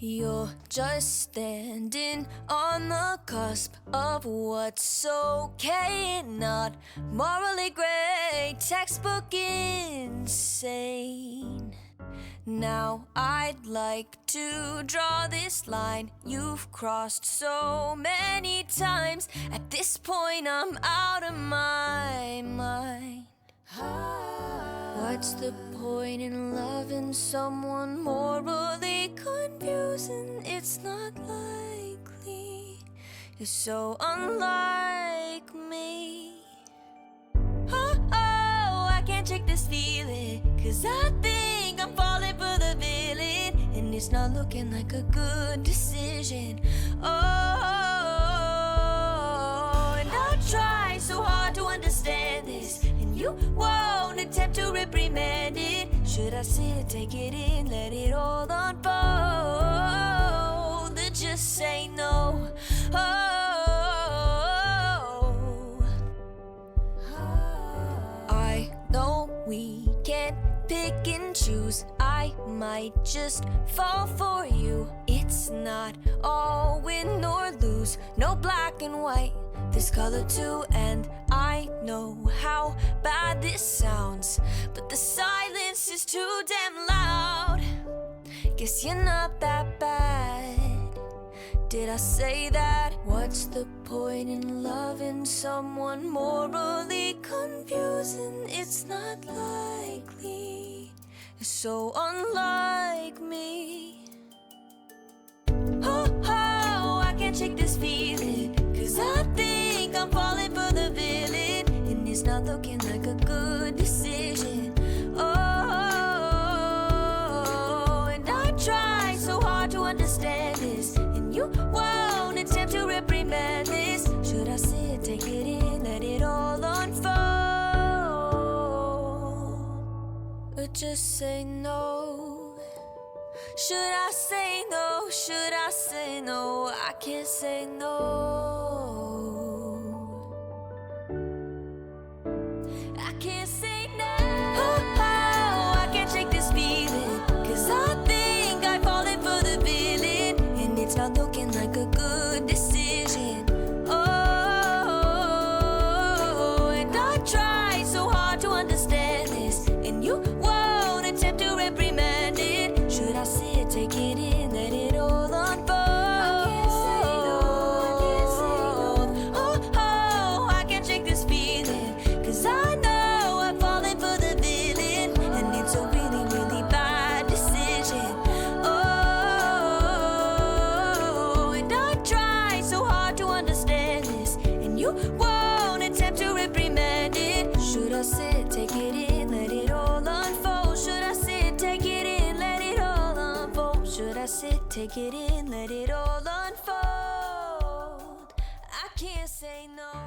You're just standing on the cusp of what's okay and not morally gray, textbook insane. Now I'd like to draw this line you've crossed so many times. At this point I'm out of my mind. What's the point in loving someone morally confusing? It's not likely. You're so unlike me. Oh, I can't shake this feeling, 'cause I think I'm falling for the villain, and it's not looking like a good decision. Oh, and I try so hard to understand this, and you won't attempt to reprimand it. Should I sit, take it in, let it all unfold, or just say no? I know we can't pick and choose. I might just fall for you. It's not all win or lose, no black and white, there's color too. And I know how bad this sounds, but the silence is too damn loud. Guess you're not that bad. Did I say that? What's the point in loving someone morally confusing? It's not likely. You're so unlike me. Oh, I can't shake this feeling, 'cause I think I'm falling for the villain, and it's not looking like a good decision. Oh, and I try so hard to understand this, and you won't attempt to reprimand this. Should I sit, take it in, let it all unfold, or just say no? Should I say no? Should I say no? I can't say no. I can't say no. Oh, I can't shake this feeling, 'cause I think I'm falling for the villain, and it's not looking like a good decision. Oh, and I try so hard to understand this, and you won't attempt to reprimand it. Should I sit, take it in, let it all unfold? I can't say no, I can't say no. Oh, I can't shake this feeling, 'cause I know I'm falling for the villain, and it's a really, really bad decision. Oh, and I try so hard to understand this, and you won't attempt to reprimand it. Should I sit, take it in, let it all unfold? Should I sit, take it in, let it all unfold? Should I sit, take it in, let it all unfold? I can't say no.